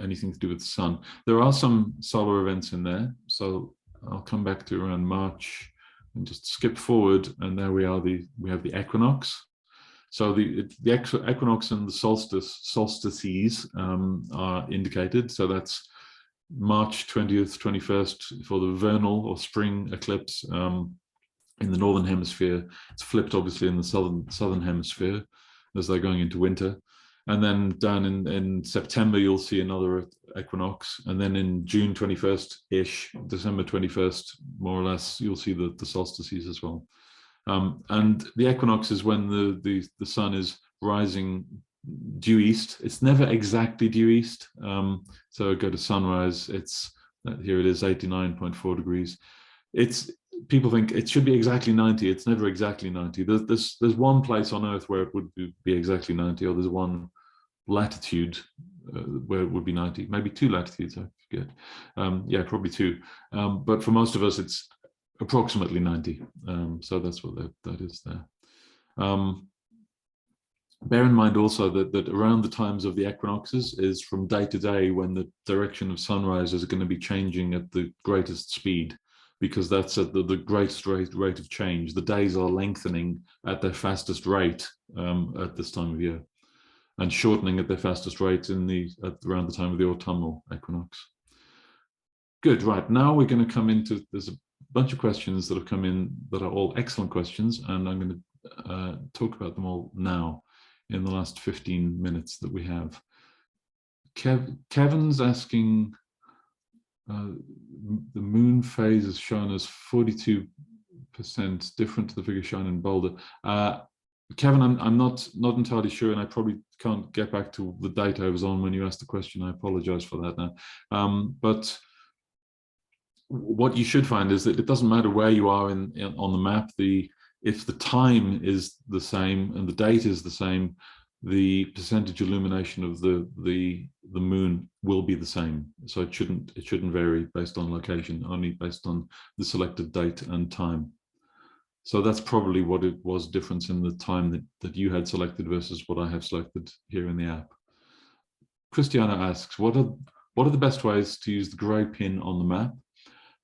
Speaker 1: anything to do with the sun? There are some solar events in there, so I'll come back to around March and just skip forward, and there we are. We have the equinox. So the equinox and the solstices are indicated. So that's March 20th, 21st for the vernal or spring eclipse in the northern hemisphere. It's flipped obviously in the southern hemisphere as they're going into winter. And then down in September, you'll see another equinox. And then in June 21st-ish, December 21st, more or less, you'll see the solstices as well. And the equinox is when the sun is rising due east. It's never exactly due east. So go to sunrise. Here it is, 89.4 degrees. People think it should be exactly 90. It's never exactly 90. There's one place on Earth where it would be exactly 90, or there's one latitude where it would be 90. Maybe two latitudes, I forget. Yeah, probably two. But for most of us, it's approximately 90. So that's what that is there. Bear in mind also that around the times of the equinoxes is from day to day when the direction of sunrise is going to be changing at the greatest speed, because that's at the greatest rate of change. The days are lengthening at their fastest rate at this time of year, and shortening at their fastest rate around the time of the autumnal equinox. Good, right, now we're going to come into, there's a bunch of questions that have come in that are all excellent questions, and I'm going to talk about them all now in the last 15 minutes that we have. Kevin's asking, the moon phase is shown as 42% different to the figure shown in Boulder. Kevin, I'm not entirely sure, and I probably can't get back to the date I was on when you asked the question. I apologize for that now. But what you should find is that it doesn't matter where you are on the map. If the time is the same and the date is the same, the percentage illumination of the moon will be the same. So it shouldn't vary based on location, only based on the selected date and time. So that's probably what it was, difference in the time that you had selected versus what I have selected here in the app. Christiana asks, what are the best ways to use the gray pin on the map?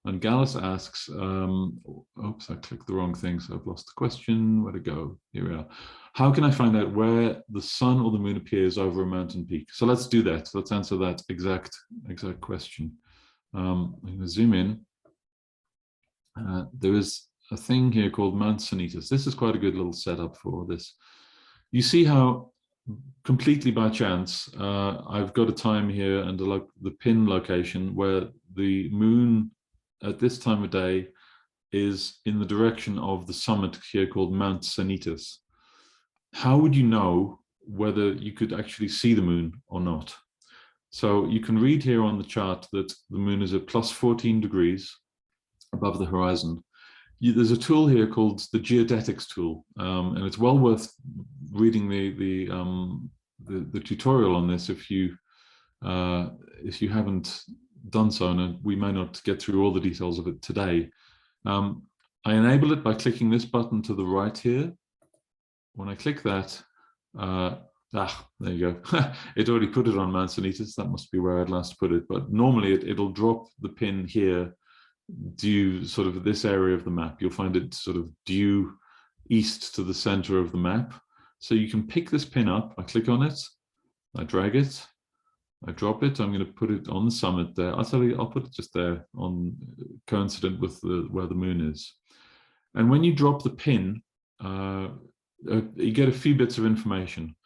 Speaker 1: And Gallus asks, oops, I clicked the wrong thing, so I've lost the question. Where to go? Here we are. How can I find out where the sun or the moon appears over a mountain peak? So let's do that. Let's answer that exact question. I'm going to zoom in. There is a thing here called Mount Sanitas. This is quite a good little setup for this. You see how completely by chance, I've got a time here and the pin location where the moon at this time of day is in the direction of the summit here called Mount Sanitas. How would you know whether you could actually see the moon or not? So you can read here on the chart that the moon is at plus 14 degrees above the horizon. There's a tool here called the Geodetics Tool, and it's well worth reading the tutorial on this if you haven't done so, and we may not get through all the details of it today. I enable it by clicking this button to the right here. When I click that, there you go. It already put it on Mount Sanitas. That must be where I'd last put it. But normally it'll drop the pin here due sort of this area of the map. You'll find it sort of due east to the center of the map. So you can pick this pin up. I click on it, I drag it, I drop it. I'm going to put it on the summit there. I'll put it just there, on coincident with where the moon is. And when you drop the pin, you get a few bits of information.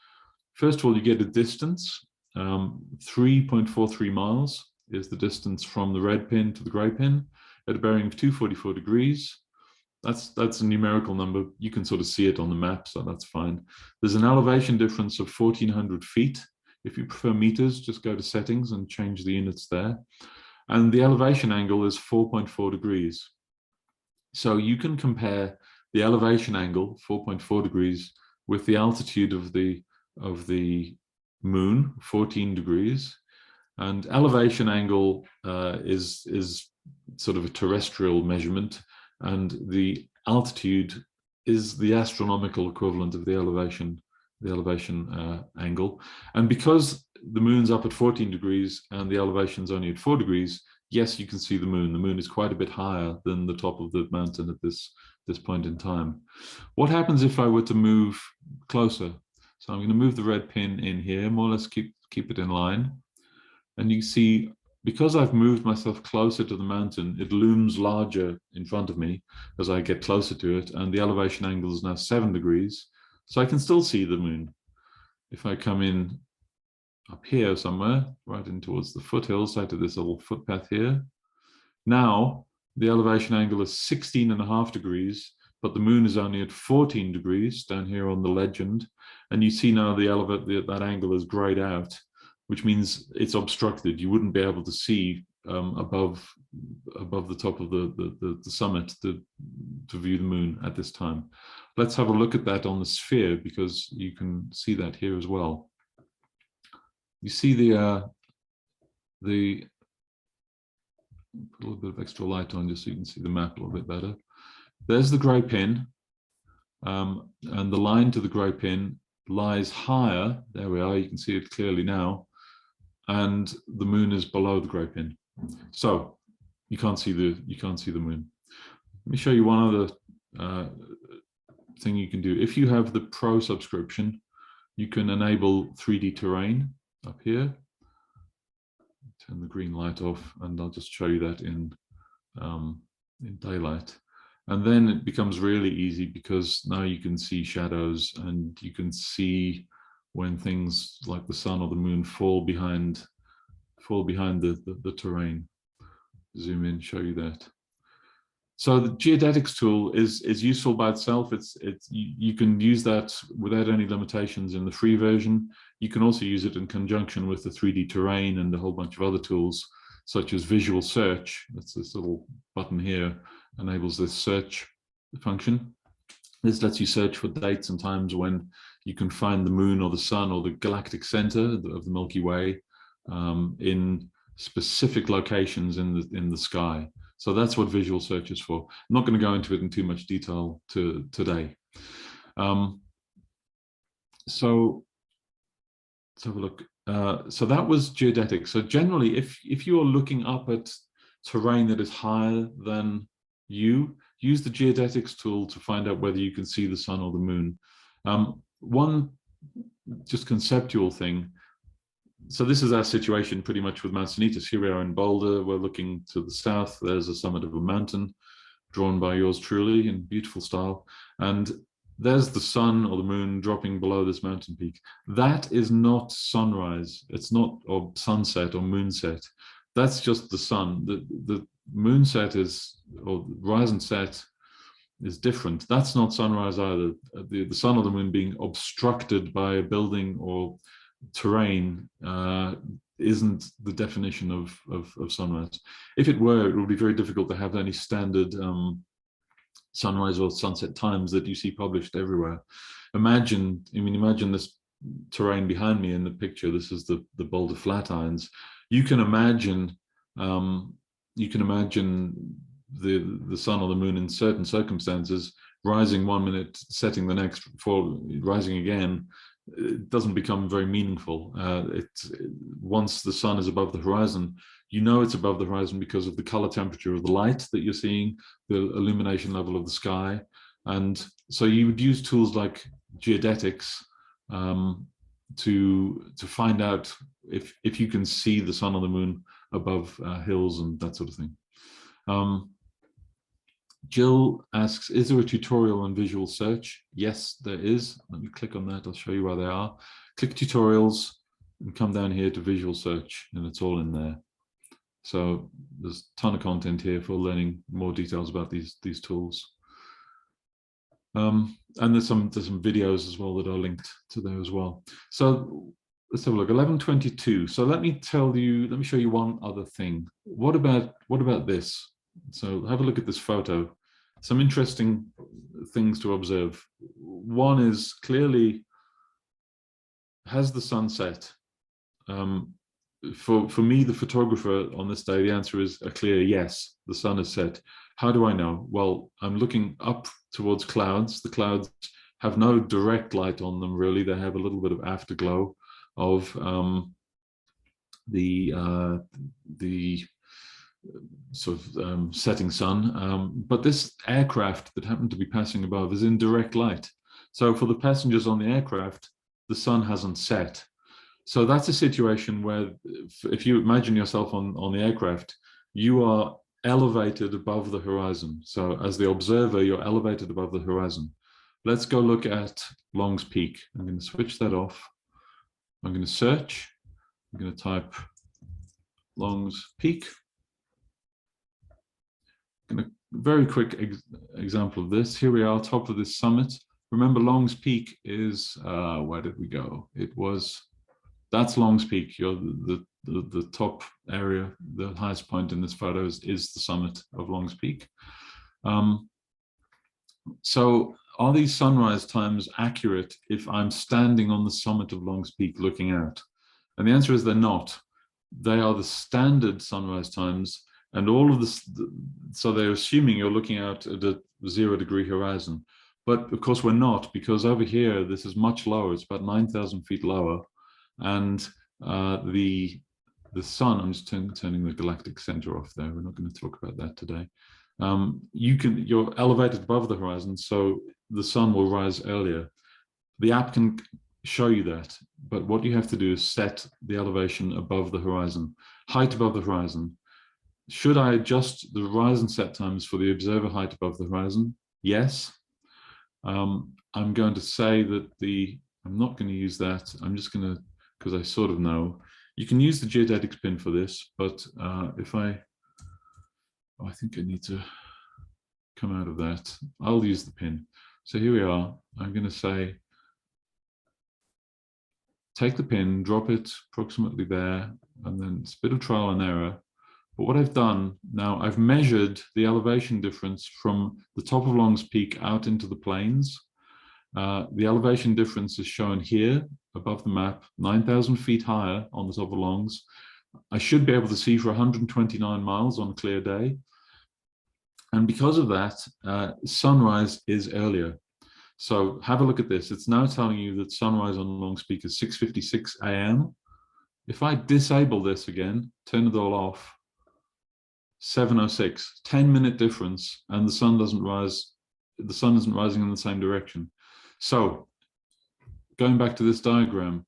Speaker 1: First of all, you get a distance. 3.43 miles is the distance from the red pin to the gray pin at a bearing of 244 degrees. That's a numerical number. You can sort of see it on the map, so that's fine. There's an elevation difference of 1,400 feet. If you prefer meters, just go to settings and change the units there. And the elevation angle is 4.4 degrees. So you can compare the elevation angle, 4.4 degrees, with the altitude of the moon, 14 degrees. And elevation angle is sort of a terrestrial measurement, and the altitude is the astronomical equivalent of the elevation angle. And because the moon's up at 14 degrees and the elevation's only at 4 degrees, yes, you can see the moon. The moon is quite a bit higher than the top of the mountain at this point in time. What happens if I were to move closer? So I'm going to move the red pin in here, more or less keep it in line. And you see, because I've moved myself closer to the mountain, it looms larger in front of me as I get closer to it, and the elevation angle is now 7 degrees. So I can still see the moon. If I come in up here somewhere, right in towards the foothills, so to this little footpath here, now the elevation angle is 16.5 degrees, but the moon is only at 14 degrees down here on the legend. And you see now that angle is grayed out, which means it's obstructed. You wouldn't be able to see above the top of the summit to view the moon at this time. Let's have a look at that on the sphere, because you can see that here as well. You see the put a little bit of extra light on just so you can see the map a little bit better. There's the gray pin, and the line to the gray pin lies higher. There we are. You can see it clearly now. And the moon is below the gray pin, so you can't see the moon. Let me show you one other thing you can do. If you have the Pro subscription, you can enable 3D terrain up here. Turn the green light off, and I'll just show you that in daylight. And then it becomes really easy, because now you can see shadows, and you can see when things like the sun or the moon fall behind the terrain. Zoom in, show you that. So the Geodetics tool is useful by itself. You can use that without any limitations in the free version. You can also use it in conjunction with the 3D terrain and a whole bunch of other tools. such as visual search. That's this little button here, enables this search function. This lets you search for dates and times when you can find the moon or the sun or the galactic center of the Milky Way in specific locations in the sky. So that's what visual search is for. I'm not going to go into it in too much detail today. So let's have a look. So that was geodetics. So generally, if you are looking up at terrain that is higher than you, use the geodetics tool to find out whether you can see the sun or the moon. One just conceptual thing. So this is our situation pretty much with Mount Sanitas. Here we are in Boulder. We're looking to the south. There's a summit of a mountain drawn by yours truly in beautiful style. And there's the sun or the moon dropping below this mountain peak. That is not sunrise. It's not or sunset or moonset. That's just the sun. The moonset is, or rise and set is different. That's not sunrise either. The sun or the moon being obstructed by a building or terrain isn't the definition of sunrise. If it were, it would be very difficult to have any standard sunrise or sunset times that you see published everywhere. Imagine this terrain behind me in the picture. This is the Boulder Flatirons. You can imagine the sun or the moon in certain circumstances rising one minute, setting the next, rising again. It doesn't become very meaningful. Once the sun is above the horizon, you know it's above the horizon because of the color temperature of the light that you're seeing, the illumination level of the sky. And so you would use tools like geodetics to find out if you can see the sun or the moon above hills and that sort of thing. Jill asks, is there a tutorial on visual search? Yes, there is. Let me click on that. I'll show you where they are. Click tutorials and come down here to visual search, and it's all in there. So there's a ton of content here for learning more details about these tools. And there's some videos as well that are linked to there as well. So let's have a look. 11:22. So let me show you one other thing. What about this? So have a look at this photo. Some interesting things to observe. One is clearly, has the sun set? For me, the photographer on this day, the answer is a clear yes, the sun is set. How do I know? Well, I'm looking up towards clouds. The clouds have no direct light on them, really. They have a little bit of afterglow of the sort of setting sun. But this aircraft that happened to be passing above is in direct light. So for the passengers on the aircraft, the sun hasn't set. So that's a situation where if you imagine yourself on the aircraft, you are elevated above the horizon. So as the observer, you're elevated above the horizon. Let's go look at Long's Peak. I'm going to switch that off. I'm going to search. I'm going to type Long's Peak. A very quick example of this. Here we are, top of this summit. Remember, Long's Peak is, where did we go? That's Long's Peak. The top area, the highest point in this photo is the summit of Long's Peak. So are these sunrise times accurate if I'm standing on the summit of Long's Peak looking out? And the answer is they're not. They are the standard sunrise times, and all of this, so they're assuming you're looking out at a 0-degree horizon. But of course we're not, because over here, this is much lower. It's about 9,000 feet lower. And the sun, I'm just turning the galactic center off there. We're not going to talk about that today. You're elevated above the horizon, so the sun will rise earlier. The app can show you that, but what you have to do is set the elevation above the horizon, height above the horizon. Should I adjust the rise and set times for the observer height above the horizon? Yes. I'm going to say that I'm not going to use that. I'm just going to, because I sort of know. You can use the geodetics pin for this, but I think I need to come out of that. I'll use the pin. So here we are. I'm going to say, take the pin, drop it approximately there, and then it's a bit of trial and error. But what I've done now, I've measured the elevation difference from the top of Long's Peak out into the plains. The elevation difference is shown here above the map, 9,000 feet higher on the top of Longs. I should be able to see for 129 miles on a clear day. And because of that, sunrise is earlier. So have a look at this. It's now telling you that sunrise on Long's Peak is 6:56 a.m. If I disable this again, turn it all off, 7:06, 10-minute difference, and the sun doesn't rise. The sun isn't rising in the same direction. So going back to this diagram,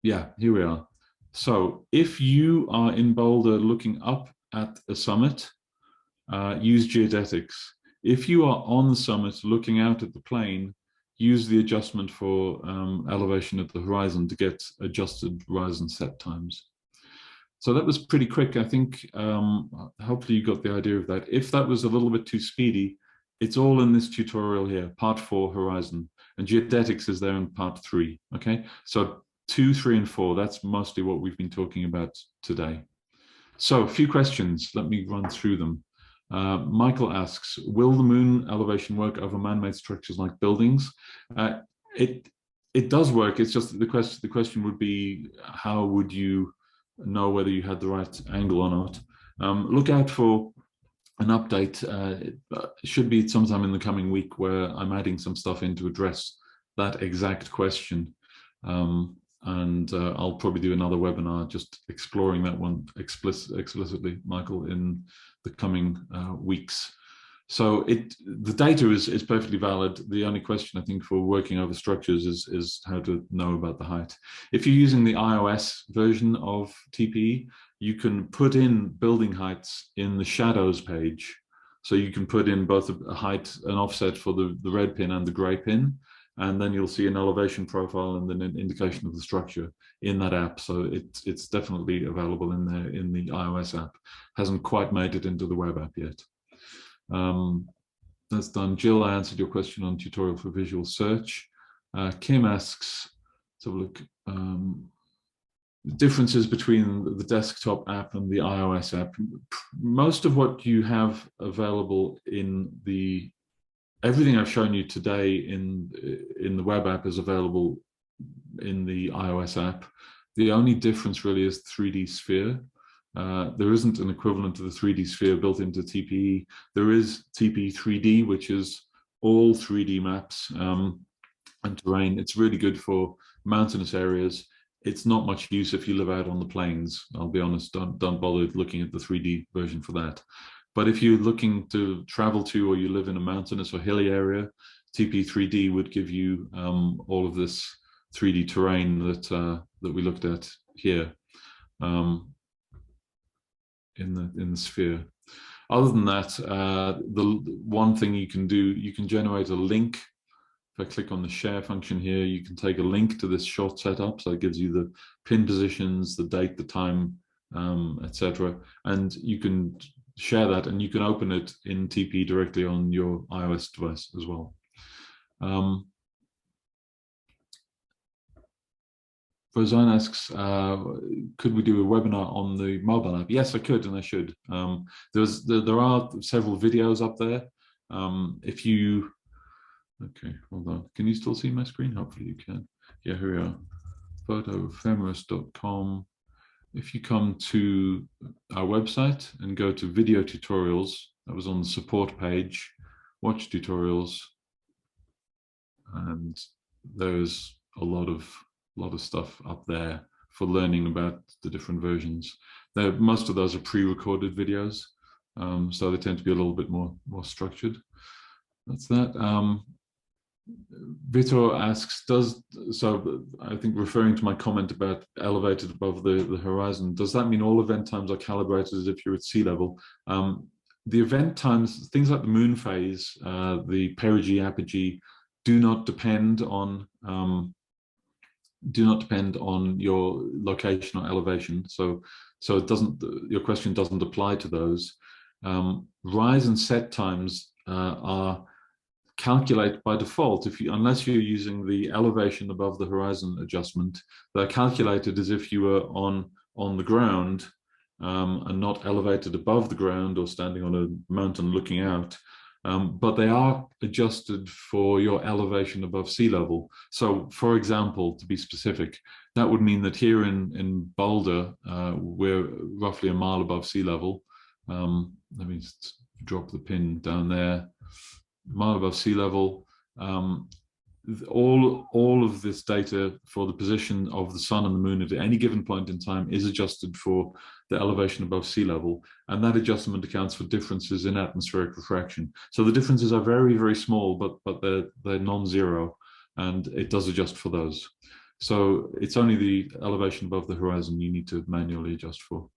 Speaker 1: yeah, here we are. So if you are in Boulder looking up at a summit, use geodetics. If you are on the summit looking out at the plain, use the adjustment for elevation at the horizon to get adjusted rise and set times. So that was pretty quick. I think hopefully you got the idea of that. If that was a little bit too speedy, it's all in this tutorial here, part 4, horizon, and geodetics is there in part 3, okay? So 2, 3, and 4, that's mostly what we've been talking about today. So a few questions, let me run through them. Michael asks, will the moon elevation work over man-made structures like buildings? It does work, it's just that the question would be, how would you know whether you had the right angle or not? Look out for an update. It should be sometime in the coming week where I'm adding some stuff in to address that exact question. And I'll probably do another webinar just exploring that one explicitly, Michael, in the coming weeks. So the data is perfectly valid. The only question I think for working over structures is how to know about the height. If you're using the iOS version of TPE, you can put in building heights in the shadows page. So you can put in both a height and offset for the red pin and the gray pin, and then you'll see an elevation profile and then an indication of the structure in that app. So it's definitely available in there in the iOS app. Hasn't quite made it into the web app yet. That's done. Jill, I answered your question on tutorial for visual search. Kim asks, let's have a look. Differences between the desktop app and the iOS app. Most of what you have available in everything I've shown you today in the web app is available in the iOS app. The only difference really is 3D sphere. There isn't an equivalent to the 3D sphere built into TPE. There is TPE 3D, which is all 3D maps and terrain. It's really good for mountainous areas. It's not much use if you live out on the plains. I'll be honest, don't bother looking at the 3D version for that. But if you're looking to travel to, or you live in a mountainous or hilly area, TPE 3D would give you all of this 3D terrain that we looked at here in the sphere. Other than that, the one thing you can do, you can generate a link. If I click on the share function here, you can take a link to this short setup. So it gives you the pin positions, the date, the time, etc. And you can share that, and you can open it in TPE directly on your iOS device as well. Roseanne asks, could we do a webinar on the mobile app? Yes, I could, and I should. There are several videos up there. If you, okay, hold on. Can you still see my screen? Hopefully you can. Yeah, here we are. Ephemeris.com. If you come to our website and go to video tutorials, that was on the support page, watch tutorials, and there's a lot of stuff up there for learning about the different versions. Most of those are pre-recorded videos, so they tend to be a little bit more structured. That's that. Vitor asks, so I think referring to my comment about elevated above the horizon, does that mean all event times are calibrated as if you're at sea level? The event times, things like the moon phase, the Perigee, Apogee, do not depend on your location or elevation. So it doesn't, your question doesn't apply to those. Rise and set times are calculated by default. Unless you're using the elevation above the horizon adjustment, they're calculated as if you were on on the ground and not elevated above the ground or standing on a mountain looking out. But they are adjusted for your elevation above sea level. So, for example, to be specific, that would mean that here in Boulder, we're roughly a mile above sea level. Let me just drop the pin down there. Mile above sea level. All of this data for the position of the sun and the moon at any given point in time is adjusted for the elevation above sea level, and that adjustment accounts for differences in atmospheric refraction. So the differences are very, very small, but they're non-zero, and it does adjust for those. So it's only the elevation above the horizon you need to manually adjust for.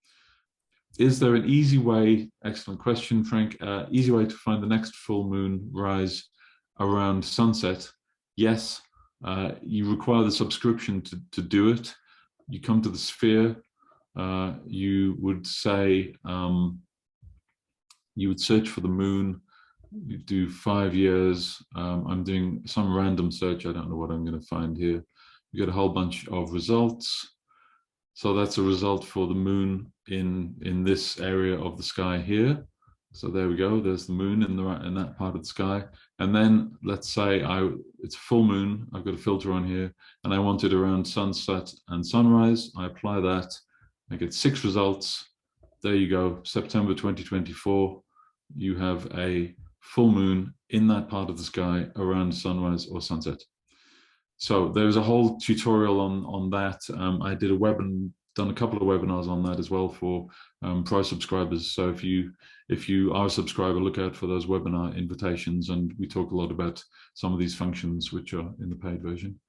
Speaker 1: Is there an easy way, excellent question, Frank, easy way to find the next full moon rise around sunset? Yes, you require the subscription to do it. You come to the sphere, you would say, you would search for the moon, you do 5 years. I'm doing some random search, I don't know what I'm going to find here. You get a whole bunch of results. So that's a result for the moon in this area of the sky here. So there we go, there's the moon in that part of the sky. And then let's say it's a full moon, I've got a filter on here, and I want it around sunset and sunrise. I apply that, I get 6 results. There you go, September 2024, you have a full moon in that part of the sky around sunrise or sunset. So there's a whole tutorial on that. I did done a couple of webinars on that as well for Pro subscribers. So if you are a subscriber, look out for those webinar invitations, and we talk a lot about some of these functions which are in the paid version.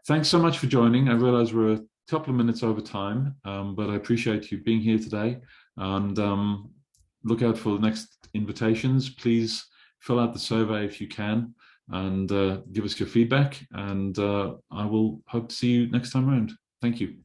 Speaker 1: Thanks so much for joining. I realize we're a couple of minutes over time, but I appreciate you being here today, and look out for the next invitations. Please fill out the survey if you can, and give us your feedback, and I will hope to see you next time around. Thank you.